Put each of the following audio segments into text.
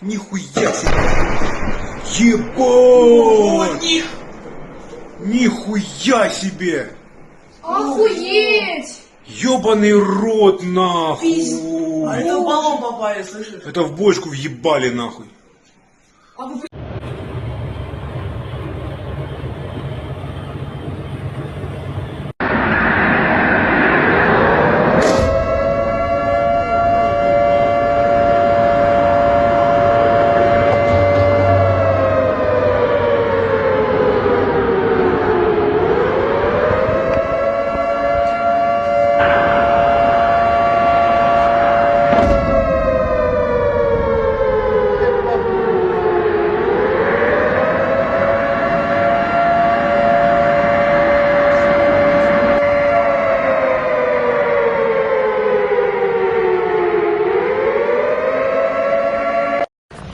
Нихуя себе! Ебать! Нихуя себе! Охуеть! Ёбаный рот, нахуй! А это в баллон попали, слышишь? Это в бочку въебали, нахуй. А вы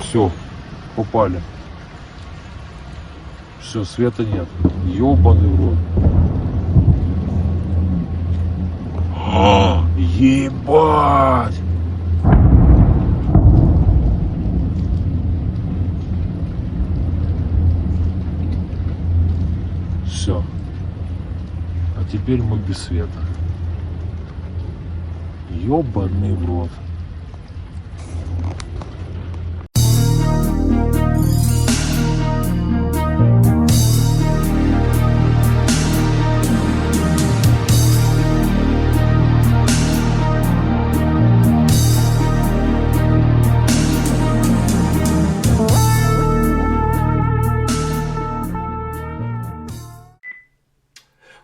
Все, попали. Все, света нет. Ёбаный в рот. Ебать! Все. А теперь мы без света. Ёбаный в рот.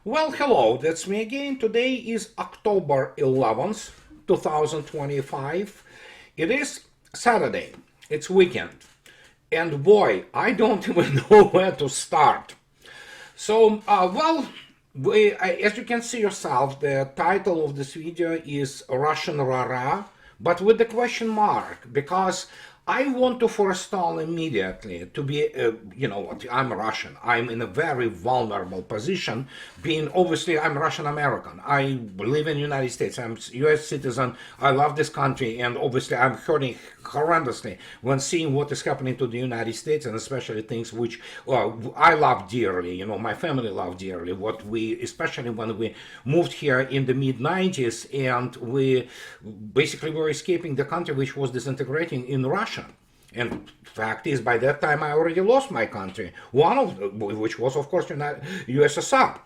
Well, hello, that's me again. Today is October 11th, 2025. It is Saturday. It's weekend. And boy, I don't even know where to start. So, as you can see yourself, the title of this video is Russian Rah Rah, but with the question mark, because I want to forestall immediately to be, you know what, I'm Russian. I'm in a very vulnerable position, being, obviously, I'm Russian American. I live in the United States. I'm US citizen. I love this country, and obviously I'm hurting horrendously when seeing what is happening to the United States, and especially things which I love dearly, you know, my family love dearly, what we, especially when we moved here in the mid-90s, and we basically were escaping the country which was disintegrating in Russia. And fact is, by that time, I already lost my country, one of which was, of course, USSR.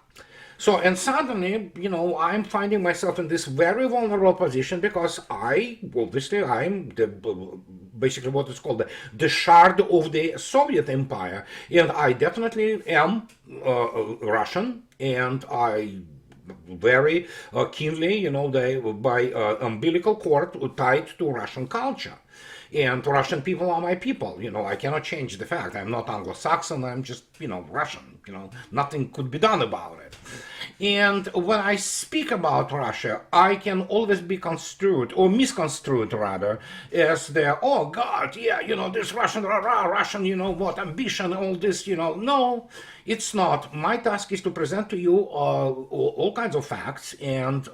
So, and suddenly, you know, I'm finding myself in this very vulnerable position because I'm basically what is called the shard of the Soviet Empire. And I definitely am Russian, and I very keenly, you know, by umbilical cord tied to Russian culture. And Russian people are my people, you know, I cannot change the fact. I'm not Anglo-Saxon, I'm just, you know, Russian, you know, nothing could be done about it. And when I speak about Russia, I can always be construed, or misconstrued rather, as the, oh God, yeah, you know, this Russian, Russian, you know, what, ambition, all this, you know. No, it's not. My task is to present to you all kinds of facts, and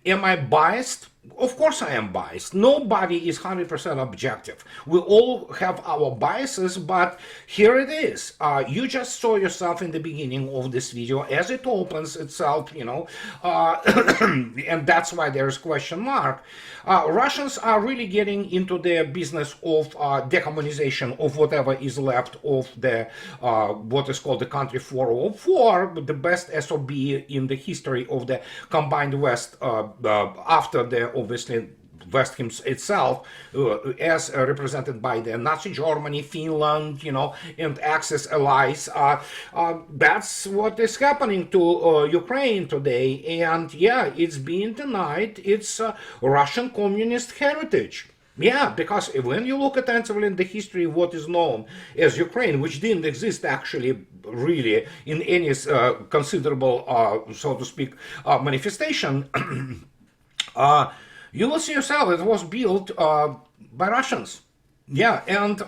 am I biased? Of course I am biased. Nobody is 100% objective. We all have our biases, but here it is. You just saw yourself in the beginning of this video as it opens itself, you know, and that's why there's question mark. Russians are really getting into the business of decommunization of whatever is left of the what is called the country 404, the best SOB in the history of the combined West after the obviously West itself, as represented by the Nazi Germany, Finland, you know, and Axis allies. That's what is happening to Ukraine today, and yeah, it's being denied its Russian communist heritage. Yeah, because when you look attentively in the history of what is known as Ukraine, which didn't exist actually really in any considerable, so to speak, manifestation, you will see yourself it was built by Russians. Yeah, and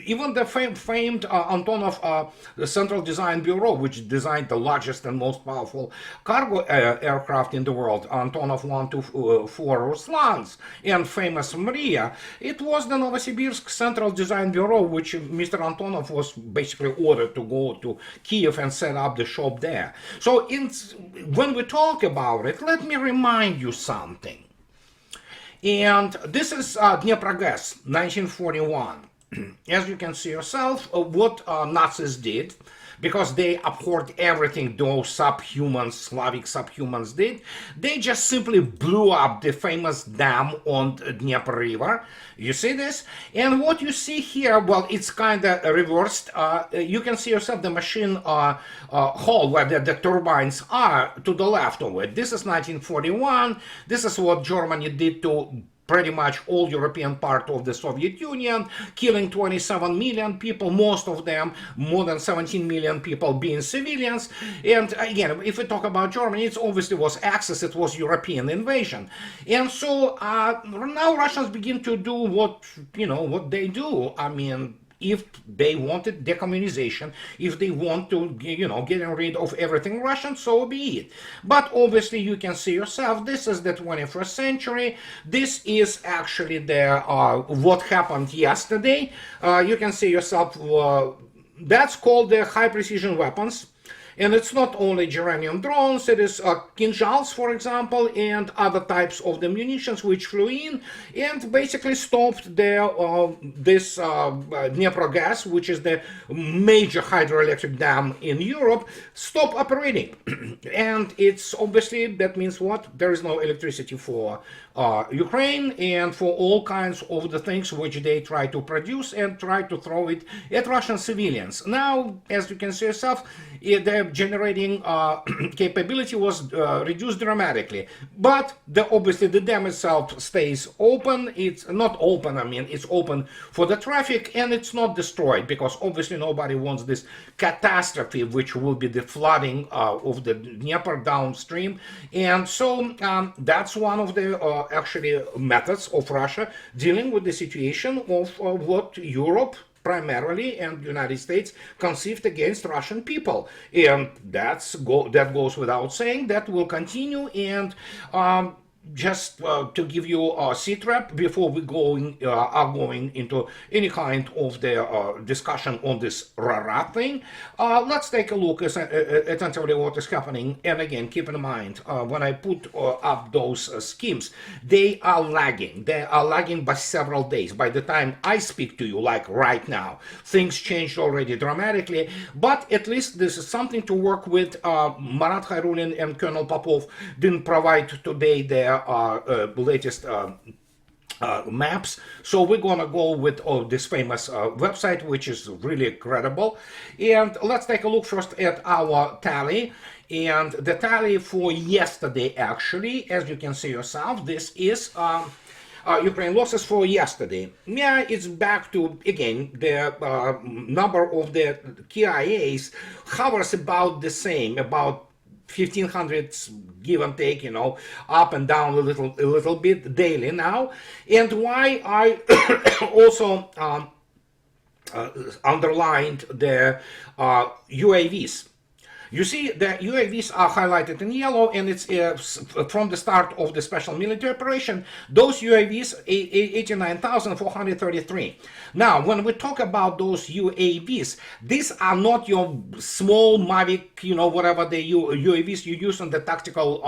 even the famed Antonov the Central Design Bureau, which designed the largest and most powerful cargo aircraft in the world, Antonov 124 Ruslans, and famous Mria, it was the Novosibirsk Central Design Bureau, which Mr. Antonov was basically ordered to go to Kiev and set up the shop there. So when we talk about it, let me remind you something. And this is Dnieprogas, 1941. As you can see yourself, what Nazis did, because they abhorred everything those subhumans, Slavic subhumans did, they just simply blew up the famous dam on the Dnieper River. You see this? And what you see here, well, it's kind of reversed. You can see yourself the machine hall where the turbines are to the left of it. This is 1941. This is what Germany did to pretty much all European part of the Soviet Union, killing 27 million people, most of them, more than 17 million people being civilians. And again, if we talk about Germany, it obviously was Axis, it was European invasion. And so now Russians begin to do what they do. I mean, if they wanted decommunization, if they want to, getting rid of everything Russian, so be it. But obviously, you can see yourself, this is the 21st century. This is actually the what happened yesterday. You can see yourself, that's called the high precision weapons. And it's not only geranium drones, it is kinzhals, for example, and other types of the munitions which flew in and basically stopped this Dnieprogas, which is the major hydroelectric dam in Europe, stop operating. And it's obviously, that means what? There is no electricity for Ukraine and for all kinds of the things which they try to produce and try to throw it at Russian civilians. Now, as you can see yourself, the generating capability was reduced dramatically, but obviously the dam itself stays open. It's not open, I mean, it's open for the traffic and it's not destroyed, because obviously nobody wants this catastrophe, which will be the flooding of the Dnieper downstream. And so that's one of the actually methods of Russia dealing with the situation of what Europe primarily and United States conceived against Russian people. And that goes without saying, that will continue. And just to give you a seat rep before we are going into any kind of the discussion on this Rah Rah thing, let's take a look attentively what is happening. And again, keep in mind, when I put up those schemes, they are lagging. They are lagging by several days. By the time I speak to you, like right now, things changed already dramatically, but at least this is something to work with. Marat Khairulin and Colonel Popov didn't provide today their latest maps, so we're gonna go with this famous website, which is really credible. And let's take a look first at our tally. And the tally for yesterday, actually, as you can see yourself, this is Ukraine losses for yesterday. Yeah, it's back to, again, the number of the KIAs hovers about the same, about 1,500 give and take, up and down a little bit daily now. And why I also underlined the UAVs. You see, the UAVs are highlighted in yellow, and it's from the start of the special military operation. Those UAVs, 89,433. Now, when we talk about those UAVs, these are not your small Mavic, whatever the UAVs you use in the tactical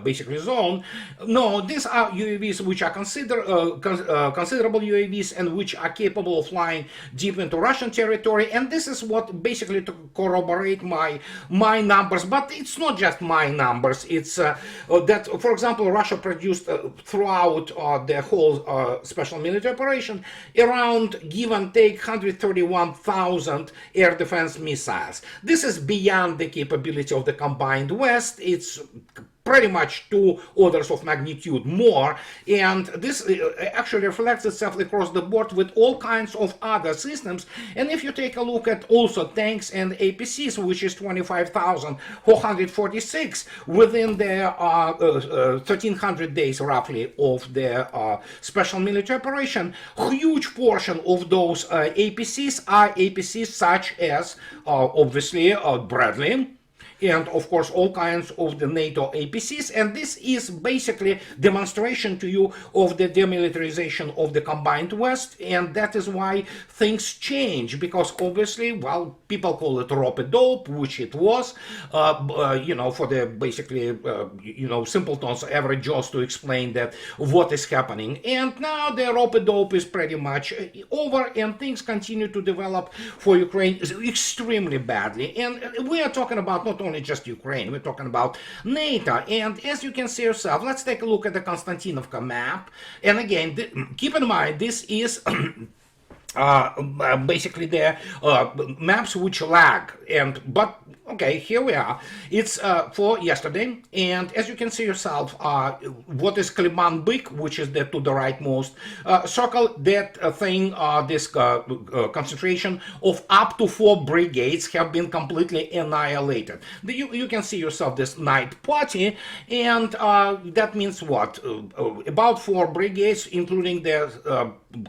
basically zone. No, these are UAVs which are considerable UAVs and which are capable of flying deep into Russian territory. And this is what basically to corroborate my numbers, but it's not just my numbers. It's that, for example, Russia produced throughout the whole special military operation around, give and take, 131,000 air defense missiles. This is beyond the capability of the combined West. It's pretty much 2 orders of magnitude more, and this actually reflects itself across the board with all kinds of other systems. And if you take a look at also tanks and APCs, which is 25,446 within their 1300 days roughly of their special military operation, huge portion of those APCs are APCs such as obviously Bradley, and of course all kinds of the NATO APCs, and this is basically demonstration to you of the demilitarization of the combined West, and that is why things change, because obviously, well, people call it rope-a-dope, which it was, you know, for the basically, you know, simpletons, average Jaws to explain that what is happening, and now the rope-a-dope is pretty much over, and things continue to develop for Ukraine extremely badly, and we are talking about not only just Ukraine, we're talking about NATO. And as you can see yourself, let's take a look at the Konstantinovka map. And again, keep in mind, this is basically the maps which lag, but okay, here we are. It's for yesterday, and as you can see yourself, what is Kliman-Byk, which is the to the rightmost circle, that thing, this concentration of up to 4 brigades have been completely annihilated. You can see yourself this night party, and that means what? About 4 brigades, including the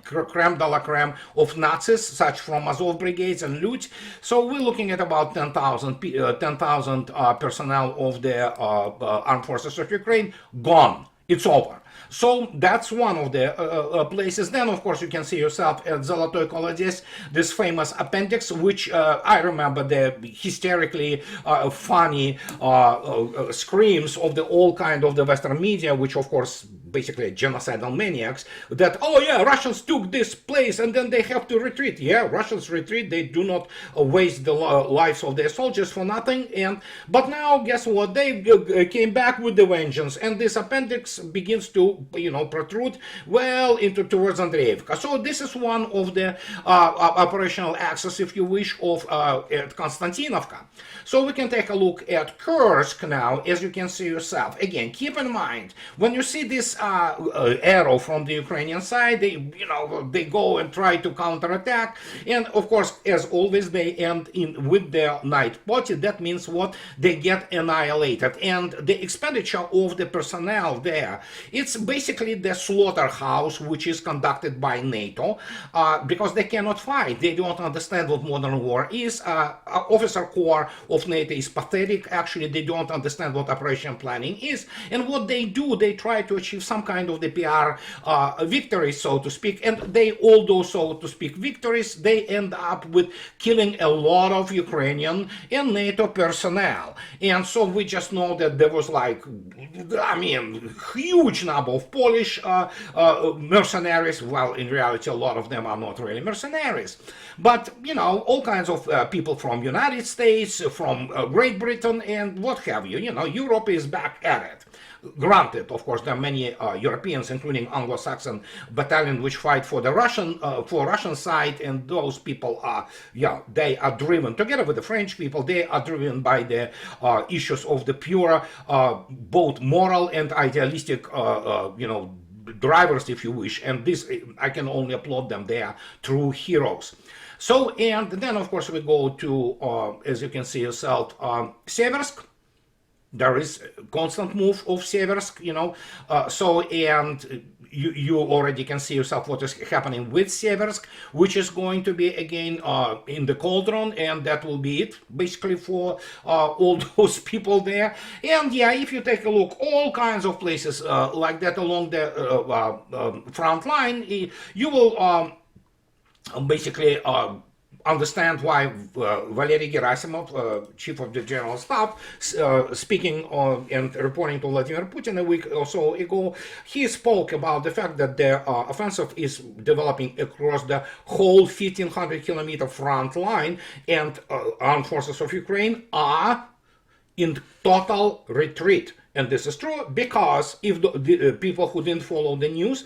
creme de la creme of Nazis, such from Azov brigades and Lutz. So we're looking at about 10,000 personnel of the armed forces of Ukraine gone. It's over. So that's one of the places. Then, of course, you can see yourself at Zolotoy Kolodets, this famous appendix, which I remember the hysterically funny screams of the all kind of the Western media, which, of course, basically genocidal maniacs, that, oh yeah, Russians took this place and then they have to retreat. Yeah, Russians retreat. They do not waste the lives of their soldiers for nothing. But now, guess what? They came back with the vengeance, and this appendix begins to, you know, protrude well into towards Andreevka. So this is one of the operational axes, if you wish, of at Konstantinovka. So we can take a look at Kursk now, as you can see yourself. Again, keep in mind, when you see this arrow from the Ukrainian side, they, you know, they go and try to counterattack, and of course, as always, they end in with their night party. That means what? They get annihilated, and the expenditure of the personnel there, it's basically the slaughterhouse which is conducted by NATO, because they cannot fight. They don't understand what modern war is. Officer corps of NATO is pathetic. Actually, they don't understand what operation planning is, and what they do, they try to achieve some kind of the PR victory, so to speak, and they, all those, so to speak, victories, they end up with killing a lot of Ukrainian and NATO personnel. And so we just know that there was, like, I mean, huge number of Polish mercenaries. Well, in reality, a lot of them are not really mercenaries, but, you know, all kinds of people from United States, from Great Britain, and what have you. You know, Europe is back at it. Granted, of course, there are many Europeans, including Anglo-Saxon battalion, which fight for the Russian side, and those people are, yeah, they are driven, together with the French people, they are driven by the issues of the pure, both moral and idealistic, you know, drivers, if you wish, and this, I can only applaud them. They are true heroes. So, and then, of course, we go to, as you can see yourself, Seversk. There is a constant move of Seversk, you know, so, and you already can see yourself what is happening with Seversk, which is going to be, again, in the cauldron, and that will be it, basically, for all those people there. And, yeah, if you take a look, all kinds of places like that along the front line, you will basically understand why Valery Gerasimov, chief of the general staff, speaking and reporting to Vladimir Putin a week or so ago, he spoke about the fact that the offensive is developing across the whole 1,500-kilometer front line, and armed forces of Ukraine are in total retreat. And this is true because if the people who didn't follow the news,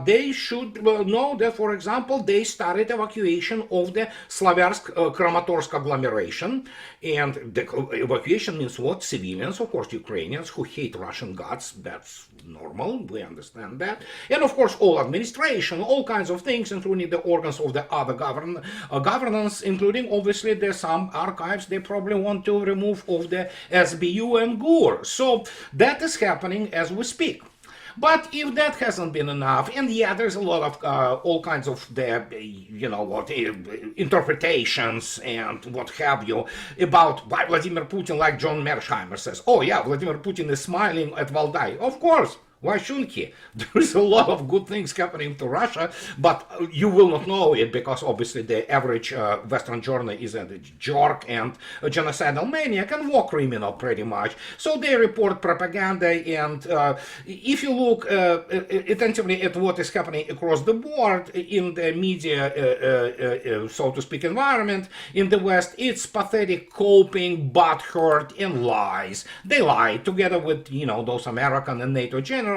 they should know that, for example, they started evacuation of the Slaviansk-Kramatorsk agglomeration. And the evacuation means what? Civilians, of course, Ukrainians who hate Russian gods. That's normal. We understand that. And of course, all administration, all kinds of things, including the organs of the other governance, including obviously there's some archives they probably want to remove of the SBU and GUR. So that is happening as we speak. But if that hasn't been enough, and yeah, there's a lot of all kinds of the, interpretations and what have you about why Vladimir Putin, like John Mersheimer says, oh yeah, Vladimir Putin is smiling at Valdai. Of course. Why shouldn't he? There's a lot of good things happening to Russia, but you will not know it because obviously the average Western journalist is a jerk and a genocidal maniac and war criminal pretty much. So they report propaganda, and if you look attentively at what is happening across the board in the media, so to speak, environment in the West, it's pathetic coping, butthurt, and lies. They lie together with, those American and NATO generals.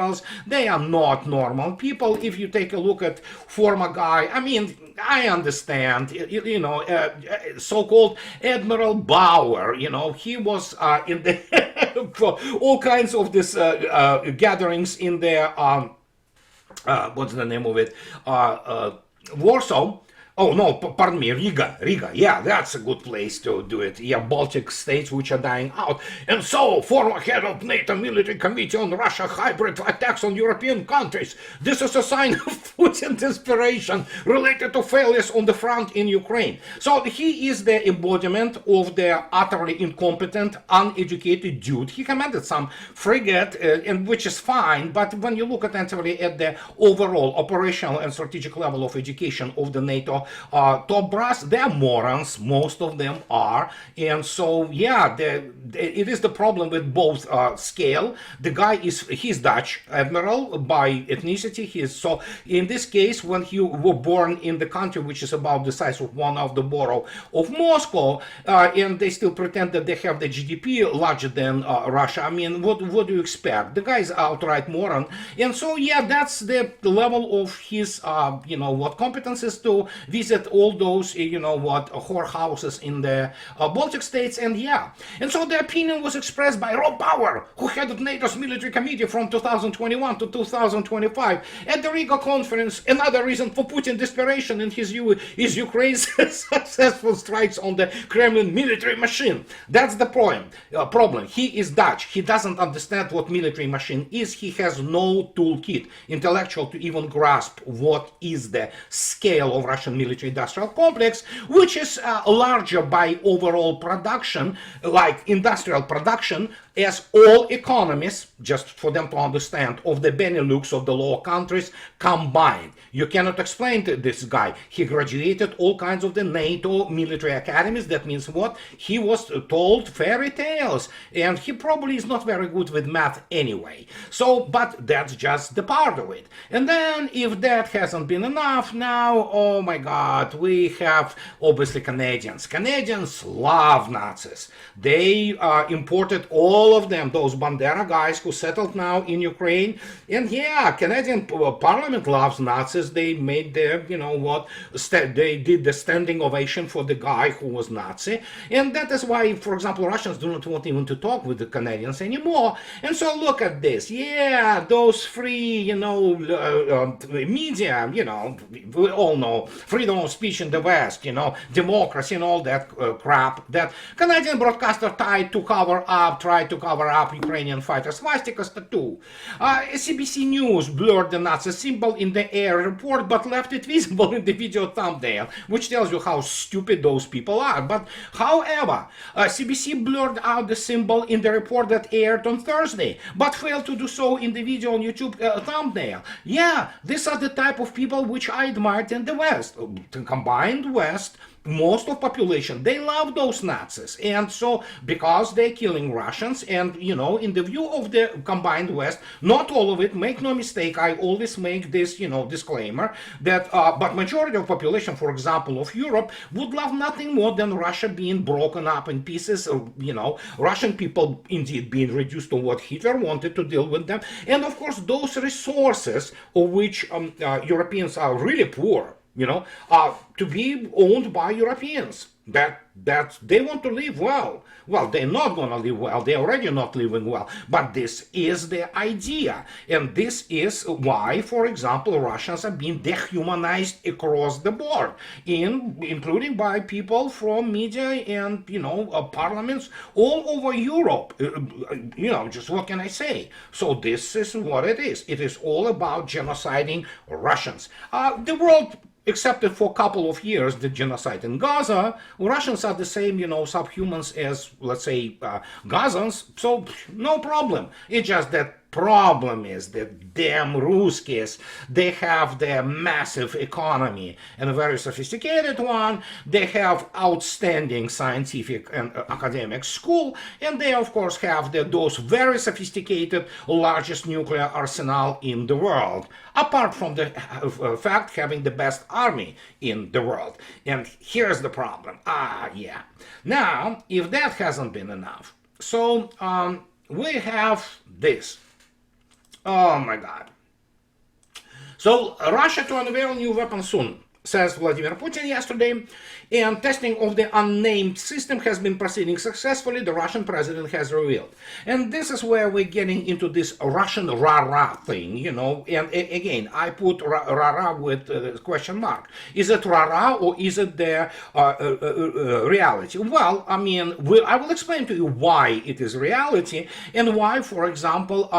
They are not normal people. If you take a look at former guy, I understand, so-called Admiral Bauer, he was in the for all kinds of this gatherings in the what's the name of it, Warsaw. Oh, no, pardon me, Riga. Yeah, that's a good place to do it. Yeah, Baltic states which are dying out. And so, former head of NATO Military Committee on Russia hybrid attacks on European countries. This is a sign of Putin desperation related to failures on the front in Ukraine. So he is the embodiment of the utterly incompetent, uneducated dude. He commanded some frigate, and which is fine, but when you look attentively at the overall operational and strategic level of education of the NATO top brass, they're morons, most of them are. And so yeah, it is the problem with both scale. The guy he's Dutch admiral by ethnicity. So in this case, when you were born in the country which is about the size of one of the borough of Moscow, and they still pretend that they have the GDP larger than Russia, what do you expect? The guy's outright moron. And so yeah, that's the level of his competences to visit all those, whorehouses in the Baltic states, and yeah. And so the opinion was expressed by Rob Bauer, who headed NATO's military committee from 2021 to 2025 at the Riga conference. Another reason for Putin desperation in his view is Ukraine's successful strikes on the Kremlin military machine. That's the problem. He is Dutch. He doesn't understand what military machine is. He has no toolkit intellectual to even grasp what is the scale of Russian military industrial complex, which is larger by overall production, like industrial production, as all economies, just for them to understand, of the Benelux, of the lower countries combined. You cannot explain to this guy. He graduated all kinds of the NATO military academies. That means what? He was told fairy tales, and he probably is not very good with math anyway. So, but that's just the part of it. And then, if that hasn't been enough, now, oh my God, we have obviously Canadians. Canadians love Nazis. They imported all of them, those Bandera guys who settled now in Ukraine. And yeah, Canadian parliament loves Nazis. They made their, they did the standing ovation for the guy who was Nazi. And that is why, for example, Russians do not want even to talk with the Canadians anymore. And so look at this. Yeah, those free, media, we all know, freedom of speech in the West, democracy and all that crap that Canadian broadcaster tried to cover up Ukrainian fighters' swastikas tattoo. CBC News blurred the Nazi symbol in the air report, but left it visible in the video thumbnail, which tells you how stupid those people are. But however, CBC blurred out the symbol in the report that aired on Thursday, but failed to do so in the video on YouTube thumbnail. Yeah, these are the type of people which I admired in the West. The combined West most of population, they love those Nazis. And so because they're killing Russians, and in the view of the combined West, not all of it, make no mistake, I always make this disclaimer that but majority of population, for example, of Europe, would love nothing more than Russia being broken up in pieces, Russian people indeed being reduced to what Hitler wanted, to deal with them, and of course those resources of which Europeans are really poor, to be owned by Europeans that they want to live well. Well, they're not going to live well. They're already not living well. But this is the idea. And this is why, for example, Russians are being dehumanized across the board, including by people from media and, parliaments all over Europe. Just what can I say? So this is what it is. It is all about genociding Russians. The world accepted for a couple of years the genocide in Gaza. Russians are the same, subhumans as, let's say, Gazans, so no problem. It's just that problem is that damn Ruskies, they have their massive economy and a very sophisticated one. They have outstanding scientific and academic school, and they of course have those very sophisticated, largest nuclear arsenal in the world, apart from the fact having the best army in the world. And here's the problem. Now, if that hasn't been enough, so we have this. Oh my God. So Russia to unveil new weapon soon, says Vladimir Putin yesterday, and testing of the unnamed system has been proceeding successfully, the Russian president has revealed. And this is where we're getting into this Russian Rah Rah thing, and again, I put Rah Rah with a question mark. Is it Rah Rah or is it the reality? Well, I will explain to you why it is reality and why, for example,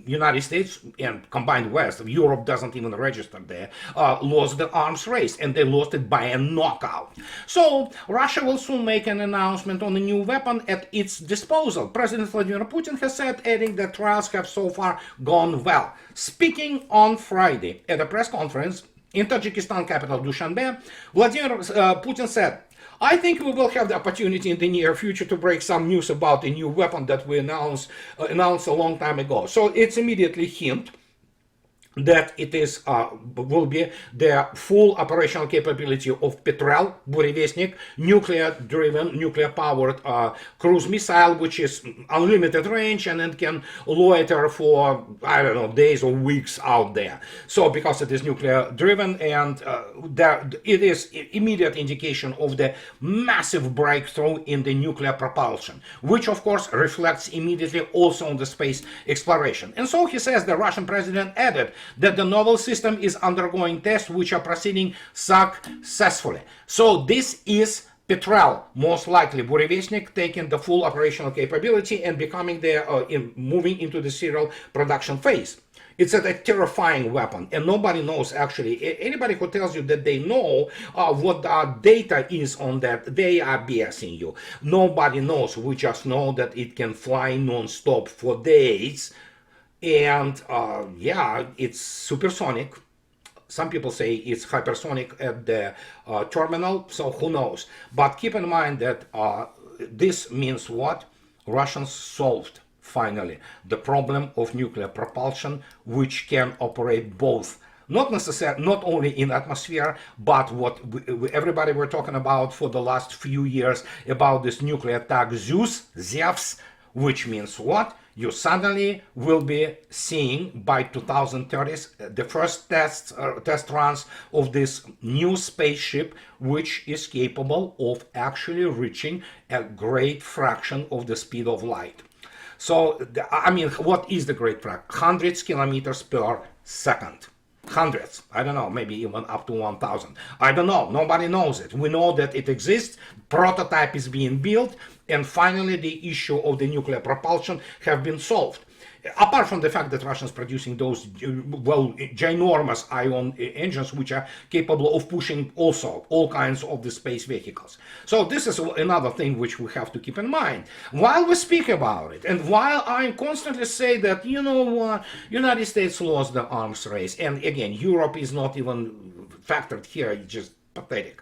United States and combined West, Europe doesn't even register there, lost the arms race, and they lost it by a knockout. So Russia will soon make an announcement on a new weapon at its disposal. President Vladimir Putin has said, adding that trials have so far gone well. Speaking on Friday at a press conference in Tajikistan capital Dushanbe, Vladimir Putin said, I think we will have the opportunity in the near future to break some news about a new weapon that we announced a long time ago. So it's immediately hint that it is will be the full operational capability of Petrel, Burevestnik, nuclear-powered cruise missile, which is unlimited range and it can loiter for, I don't know, days or weeks out there. So because it is nuclear-driven, and it is immediate indication of the massive breakthrough in the nuclear propulsion, which of course reflects immediately also on the space exploration. And so he says, the Russian president added that the novel system is undergoing tests which are proceeding successfully. So this is Petrel, most likely Burevestnik, taking the full operational capability and becoming moving into the serial production phase. It's a terrifying weapon, and nobody knows actually. Anybody who tells you that they know what the data is on that, they are BSing you. Nobody knows. We just know that it can fly non-stop for days. And it's supersonic. Some people say it's hypersonic at the terminal, so who knows. But keep in mind that this means what? Russians solved, finally, the problem of nuclear propulsion, which can operate both. Not only in atmosphere, but what everybody were talking about for the last few years about this nuclear attack Zeus, which means what? You suddenly will be seeing by 2030 the first test runs of this new spaceship, which is capable of actually reaching a great fraction of the speed of light. So, what is the great fraction? Hundreds kilometers per second. Hundreds, I don't know, maybe even up to 1,000. I don't know, nobody knows it. We know that it exists, prototype is being built, and finally the issue of the nuclear propulsion have been solved. Apart from the fact that Russians producing those, ginormous ion engines which are capable of pushing also all kinds of the space vehicles. So this is another thing which we have to keep in mind while we speak about it, and while I constantly say that, United States lost the arms race, and again, Europe is not even factored here, just pathetic.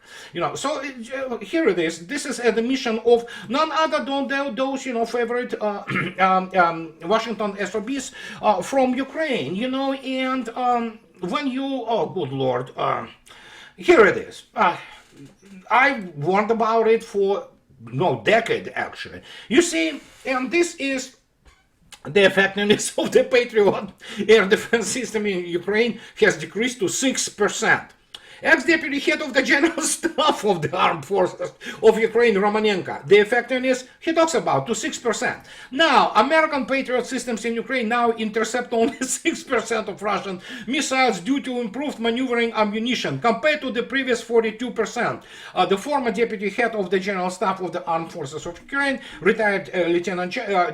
So here it is. This is the mission of none other than those, favorite Washington SOBs from Ukraine, and when you, oh, good Lord, here it is. I warned about it for no decade, actually. You see, and this is the effectiveness of the Patriot air defense system in Ukraine has decreased to 6%. Ex-deputy head of the General Staff of the Armed Forces of Ukraine, Romanenko, the effectiveness he talks about to 6%. Now, American Patriot systems in Ukraine now intercept only 6% of Russian missiles due to improved maneuvering ammunition compared to the previous 42%. The former deputy head of the General Staff of the Armed Forces of Ukraine, retired Lieutenant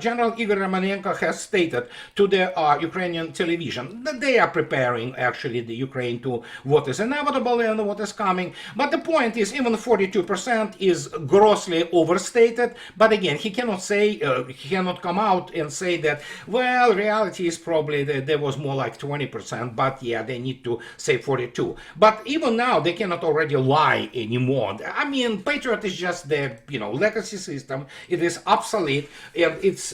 General Igor Romanenko, has stated to the Ukrainian television that they are preparing actually the Ukraine to what is inevitable and what is coming. But the point is, even 42% is grossly overstated. But again, he cannot say, he cannot come out and say that, well, reality is probably that there was more like 20%, but yeah, they need to say 42. But even now, they cannot already lie anymore. I mean, Patriot is just the, legacy system. It is obsolete, and its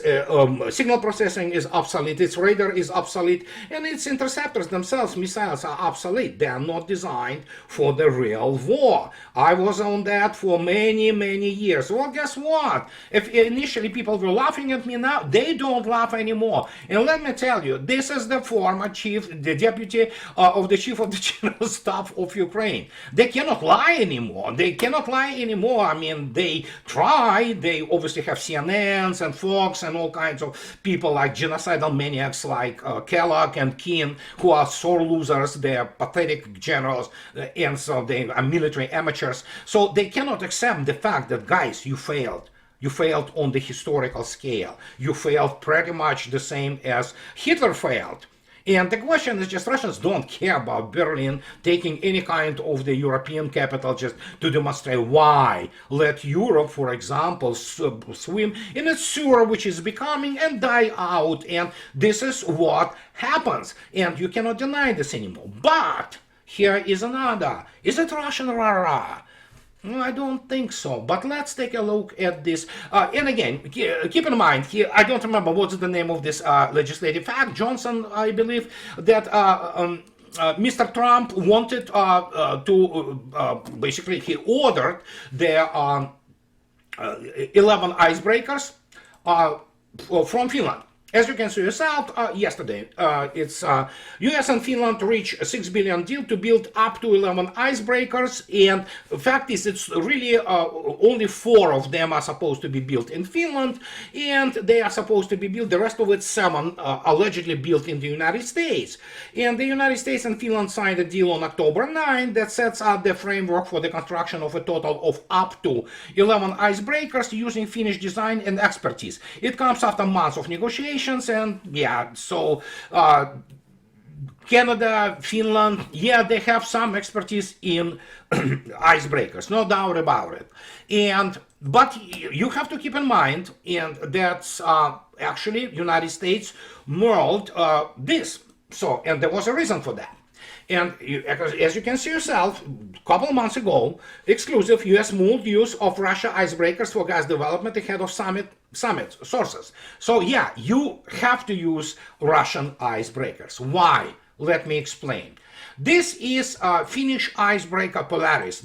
signal processing is obsolete, its radar is obsolete, and its interceptors themselves, missiles, are obsolete. They are not designed for the real war. I was on that for many, many years. Well, guess what? If initially people were laughing at me, now they don't laugh anymore. And let me tell you, this is the former the deputy of the chief of the General Staff of Ukraine. They cannot lie anymore. They cannot lie anymore. I mean, they try. They obviously have CNNs and Fox and all kinds of people like genocidal maniacs like Kellogg and Keane, who are sore losers. They are pathetic generals. And so they are military amateurs. So they cannot accept the fact that, guys, you failed. You failed on the historical scale. You failed pretty much the same as Hitler failed. And the question is just, Russians don't care about Berlin taking any kind of the European capital just to demonstrate why. Let Europe, for example, swim in a sewer which is becoming and die out. And this is what happens. And you cannot deny this anymore. But here is another. Is it Russian Rah Rah? I don't think so, but let's take a look at this. And again, keep in mind, here, I don't remember what's the name of this legislative act. Johnson, I believe, that Mr. Trump wanted to, basically, he ordered the 11 icebreakers from Finland. As you can see yourself, yesterday, it's US and Finland reached a $6 billion deal to build up to 11 icebreakers, and the fact is it's really only 4 of them are supposed to be built in Finland, and they are supposed to be built, the rest of it, 7 allegedly built in the United States. And the United States and Finland signed a deal on October 9 that sets out the framework for the construction of a total of up to 11 icebreakers using Finnish design and expertise. It comes after months of negotiations. And yeah, so Canada, Finland, yeah, they have some expertise in icebreakers, no doubt about it. But you have to keep in mind, and that's actually United States mulled this. So, and there was a reason for that. And as you can see yourself, a couple months ago, exclusive US mulled use of Russia icebreakers for gas development ahead of summit sources. So yeah, you have to use Russian icebreakers. Why? Let me explain. This is Finnish icebreaker Polaris.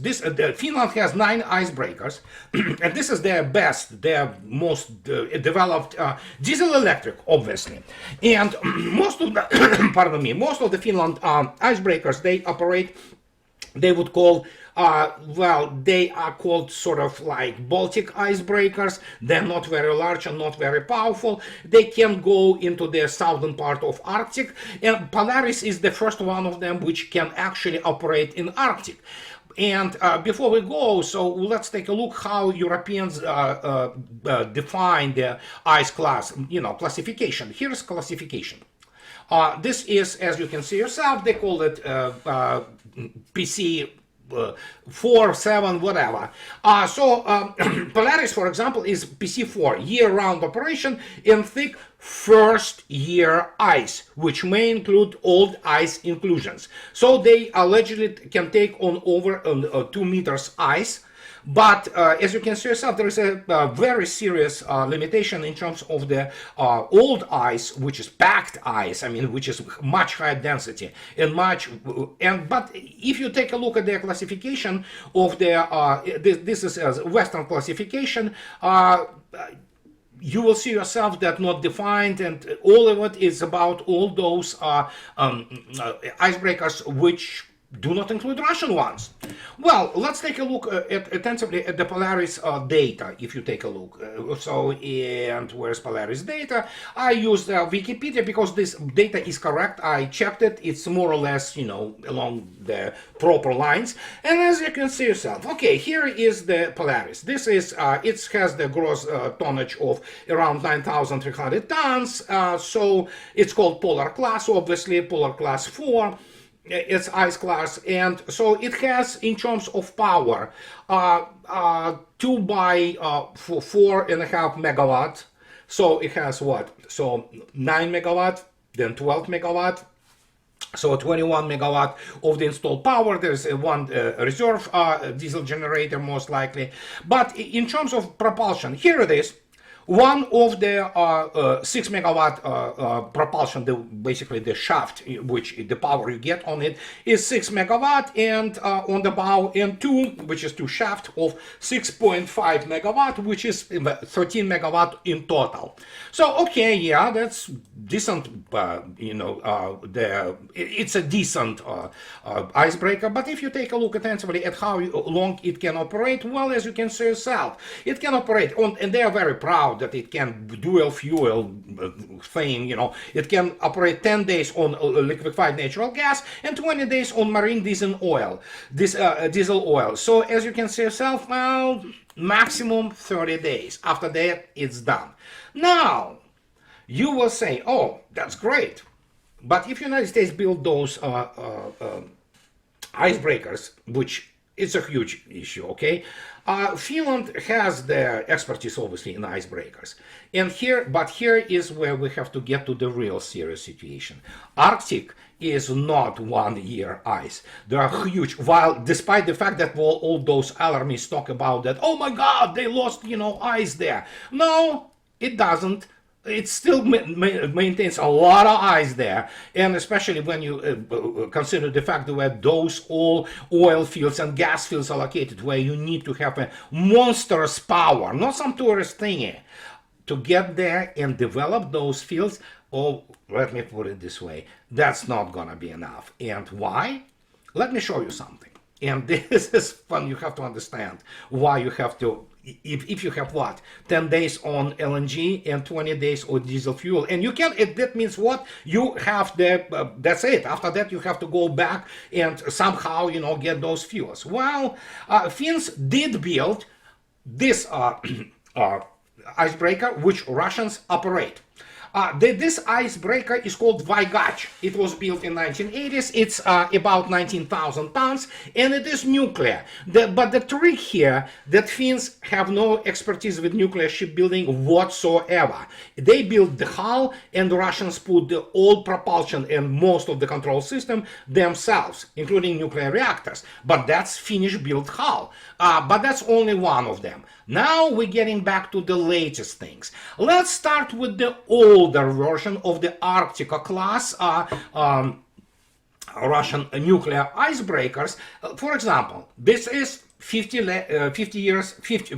Finland has 9 icebreakers, and this is their best, their most developed diesel electric, obviously. And most of the, pardon me, most of the Finland icebreakers they operate, they would call, well, they are called sort of like Baltic icebreakers. They're not very large and not very powerful. They can go into the southern part of Arctic, and Polaris is the first one of them which can actually operate in Arctic. And before we go, so let's take a look how Europeans define the ice class, classification. Here's classification. This is, as you can see yourself, they call it PC 4, 7, whatever. Polaris, for example, is PC4, year-round operation in thick first-year ice, which may include old ice inclusions. So they allegedly can take on over 2 meters ice. But as you can see yourself, there is a very serious limitation in terms of the old ice, which is packed ice. I mean, which is much higher density and but if you take a look at the classification of the this is a Western classification. You will see yourself that not defined, and all of it is about all those icebreakers which do not include Russian ones. Well, let's take a look attentively at the Polaris data. If you take a look, and where's Polaris data? I used Wikipedia because this data is correct. I checked it. It's more or less, along the proper lines. And as you can see yourself, okay, here is the Polaris. This is it has the gross tonnage of around 9,300 tons. So it's called Polar Class, obviously Polar Class 4. It's ice class, and so it has, in terms of power, 2 by 4.5 megawatt. So it has what? So 9 megawatt, then 12 megawatt. So 21 megawatt of the installed power. There's one reserve diesel generator, most likely. But in terms of propulsion, here it is. One of the 6 megawatt propulsion, basically the shaft, which the power you get on it is 6 megawatt, and on the bow, and 2, which is 2 shaft of 6.5 megawatt, which is 13 megawatt in total. So okay, yeah, that's decent. It's a decent icebreaker. But if you take a look attentively at how long it can operate, well, as you can see yourself, it can operate on, and they are very proud that it can dual fuel thing, it can operate 10 days on liquefied natural gas and 20 days on marine diesel oil. So as you can see yourself, well, maximum 30 days. After that, it's done. Now, you will say, oh, that's great. But if United States build those icebreakers, which it's a huge issue, okay? Finland has the expertise, obviously, in icebreakers. But here is where we have to get to the real serious situation. Arctic is not 1 year ice. They are huge. While, despite the fact that all those alarmists talk about that, oh my God, they lost, ice there. No, it doesn't. It still maintains a lot of ice there, and especially when you consider the fact that where those all oil fields and gas fields are located, where you need to have a monstrous power, not some tourist thingy, to get there and develop those fields. Oh, let me put it this way, that's not gonna be enough. And why? Let me show you something. And this is fun. You have to understand why you have to, if you have what, 10 days on LNG and 20 days on diesel fuel, and you can, that means what, you have the, that's it. After that, you have to go back and somehow, get those fuels. Well, Finns did build this icebreaker, which Russians operate. This icebreaker is called Vaigach. It was built in 1980s. It's about 19,000 tons, and it is nuclear. But the trick here, that Finns have no expertise with nuclear shipbuilding whatsoever. They built the hull, and the Russians put the old propulsion and most of the control system themselves, including nuclear reactors. But that's Finnish-built hull. But that's only one of them. Now we're getting back to the latest things. Let's start with the older version of the Arctica class Russian nuclear icebreakers. For example, this is 50 years, 50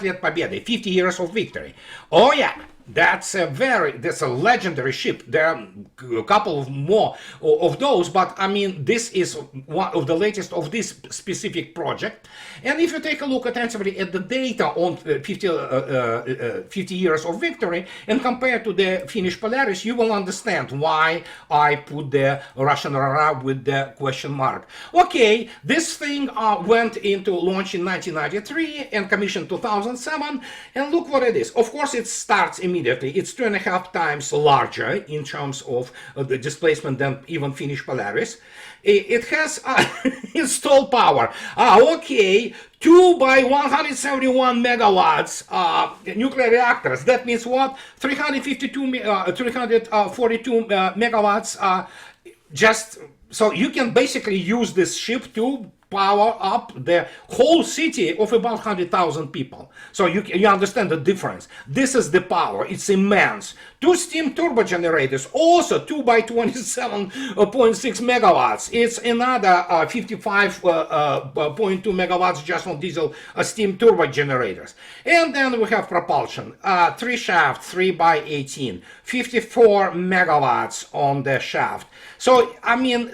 лет победы, 50 years of victory. Oh yeah. That's a legendary ship. There are a couple of more of those, but I mean, this is one of the latest of this specific project. And if you take a look attentively at the data on 50 years of victory and compare to the Finnish Polaris, you will understand why I put the Russian Rah Rah with the question mark. Okay, this thing went into launch in 1993 and commissioned 2007, and look what it is. Of course, it starts immediately immediately. It's 2.5 times larger in terms of the displacement than even Finnish Polaris. It has installed power. Okay, 2 by 171 megawatts nuclear reactors. That means what? 342 megawatts. Just so you can basically use this ship to power up the whole city of about 100,000 people. So you understand the difference. This is the power. It's immense. 2 steam turbo generators, also 2 by 27.6 megawatts. It's another 55.2 megawatts just on diesel steam turbo generators. And then we have propulsion. 3 shafts, 3 by 18, 54 megawatts on the shaft. So, I mean,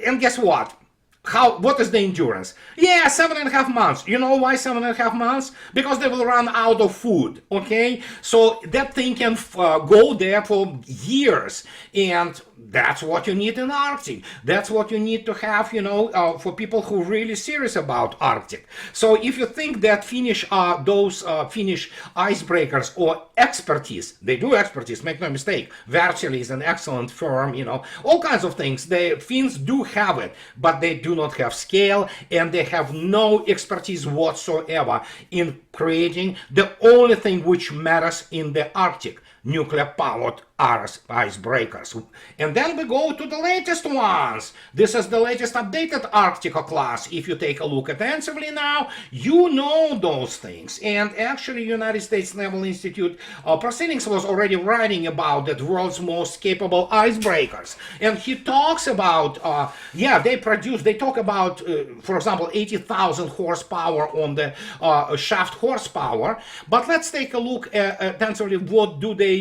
and guess what? What is the endurance? Yeah, 7.5 months. You know why 7.5 months? Because they will run out of food, okay? So that thing can go there for years, and that's what you need in Arctic. That's what you need to have, for people who are really serious about Arctic. So if you think that Finnish Finnish icebreakers or expertise, they do expertise, make no mistake. Wärtsilä is an excellent firm, all kinds of things. The Finns do have it, but they do not have scale, and they have no expertise whatsoever in creating the only thing which matters in the Arctic: nuclear-powered icebreakers. And then we go to the latest ones. This is the latest updated Arctica class. If you take a look attentively now, you know those things. And actually, United States Naval Institute Proceedings was already writing about the world's most capable icebreakers. And he talks about, they talk about, for example, 80,000 horsepower on the shaft horsepower. But let's take a look attentively,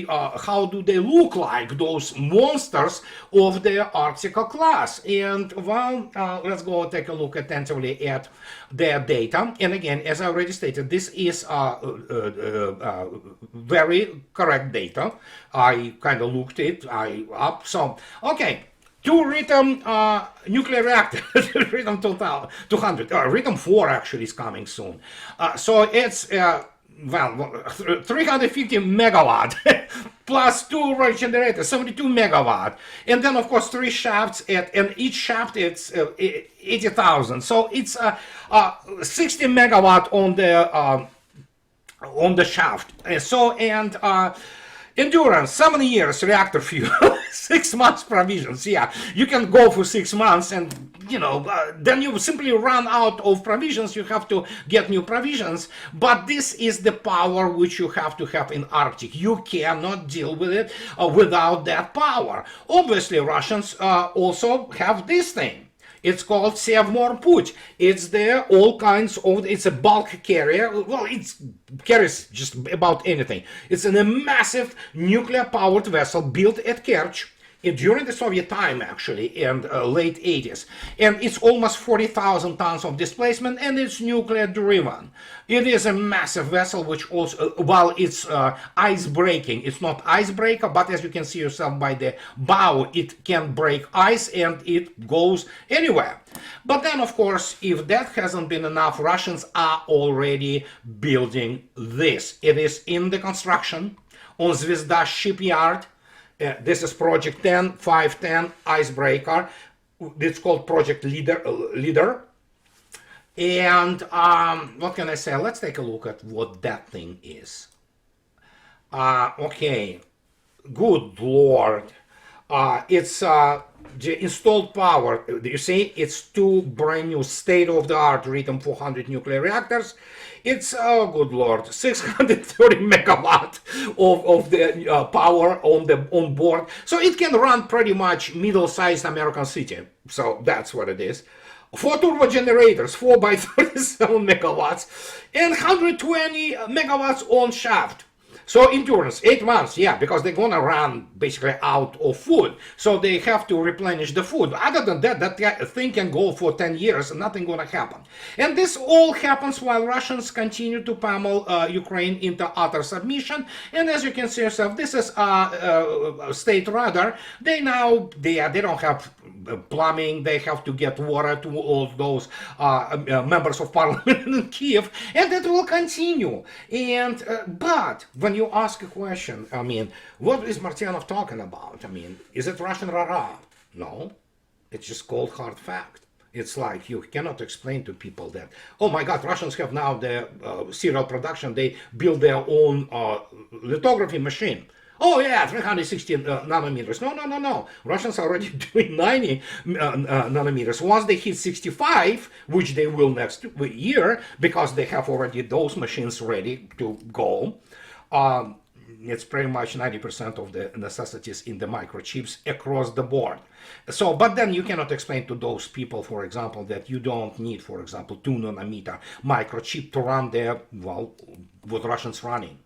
how do they look like, those monsters of the Arctica class. And well, let's go take a look attentively at their data. And again, as I already stated, this is very correct data. I kind of looked it up. So, okay. 2 Rhythm nuclear reactors, Rhythm 200, Rhythm 4 actually is coming soon. So it's 350 megawatt plus 2 generators, 72 megawatt, and then of course 3 shafts and each shaft it's 80,000. So it's 60 megawatt on the shaft. Endurance, 7 years reactor fuel, 6 months provisions. Yeah, you can go for 6 months and, then you simply run out of provisions. You have to get new provisions. But this is the power which you have to have in Arctic. You cannot deal with it without that power. Obviously, Russians also have this thing. It's called Sevmor-Put. It's there, all kinds of, it's a bulk carrier. Well, it carries just about anything. It's a massive nuclear-powered vessel built at Kerch during the Soviet time, actually, and late 80s. And it's almost 40,000 tons of displacement, and it's nuclear-driven. It is a massive vessel, which also, while it's ice-breaking, it's not icebreaker, but as you can see yourself by the bow, it can break ice, and it goes anywhere. But then, of course, if that hasn't been enough, Russians are already building this. It is in the construction on Zvezda shipyard. This is Project 510 icebreaker. It's called Project Leader. And what can I say? Let's take a look at what that thing is. Okay, good Lord. It's the installed power. You see, it's 2 brand new state-of-the-art Rhythm 400 nuclear reactors. It's, oh good Lord, 630 megawatt of the power on board. So it can run pretty much middle-sized American city. So that's what it is. 4 turbo generators, 4 by 37 megawatts, and 120 megawatts on shaft. So endurance, 8 months, yeah, because they're gonna run basically out of food. So they have to replenish the food. Other than that, that thing can go for 10 years and nothing gonna happen. And this all happens while Russians continue to pummel Ukraine into utter submission. And as you can see yourself, this is state radar. They don't have plumbing, they have to get water to all those members of parliament in Kiev, and it will continue. And but when you ask a question, I mean, what is Martyanov talking about? I mean, is it Russian Rah Rah? No, it's just cold hard fact. It's like you cannot explain to people that, oh my God, Russians have now the serial production. They build their own lithography machine. Oh yeah, 360 nanometers. No. Russians are already doing 90 nanometers. Once they hit 65, which they will next year, because they have already those machines ready to go, it's pretty much 90% of the necessities in the microchips across the board. So, but then you cannot explain to those people, for example, that you don't need, for example, 2 nanometer microchip to run their, well, what Russians running.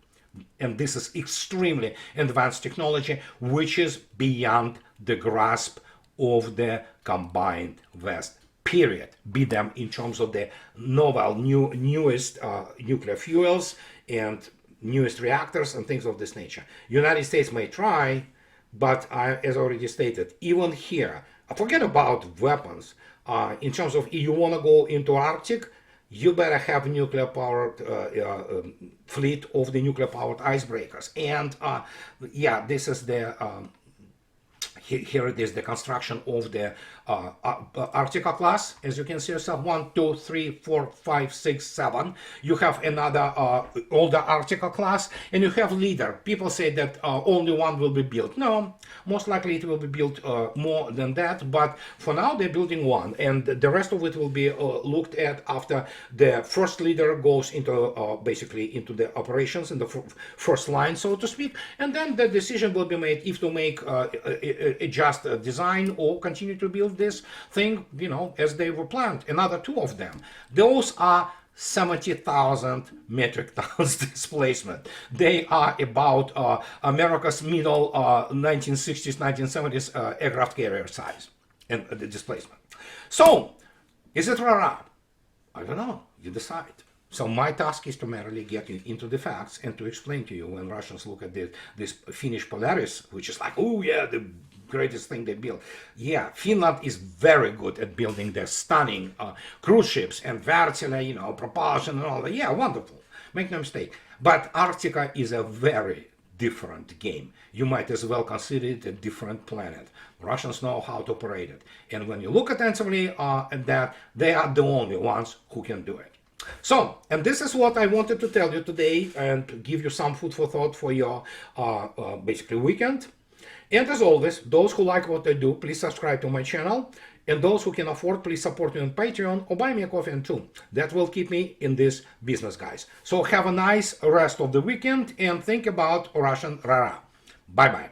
And this is extremely advanced technology, which is beyond the grasp of the combined West, period. Be them in terms of the novel, newest nuclear fuels and newest reactors and things of this nature. United States may try, but as already stated, even here, forget about weapons. In terms of, you want to go into Arctic, you better have nuclear-powered fleet of the nuclear-powered icebreakers. And yeah, this is the here it is, the construction of the Arctica class. As you can see yourself, 1, 2, 3, 4, 5, 6, 7. You have another older Arctica class, and you have leader. People say that only one will be built. No, most likely it will be built more than that, but for now they're building one, and the rest of it will be looked at after the first leader goes into basically into the operations in the first line, so to speak, and then the decision will be made if to make adjust design or continue to build this thing, you know, as they were planned. Another 2 of them. Those are 70,000 metric tons displacement. They are about America's middle 1960s, 1970s aircraft carrier size and the displacement. So, is it Rah Rah? I don't know. You decide. So my task is to merely get you into the facts and to explain to you when Russians look at this Finnish Polaris, which is like, oh yeah, the greatest thing they built. Yeah, Finland is very good at building their stunning cruise ships and Wärtsilä, you know, propulsion and all that. Yeah, wonderful. Make no mistake. But Arctica is a very different game. You might as well consider it a different planet. Russians know how to operate it. And when you look attentively at that, they are the only ones who can do it. So, and this is what I wanted to tell you today and give you some food for thought for your basically weekend. And as always, those who like what I do, please subscribe to my channel. And those who can afford, please support me on Patreon or buy me a coffee too. That will keep me in this business, guys. So have a nice rest of the weekend and think about Russian Rah Rah. Bye-bye.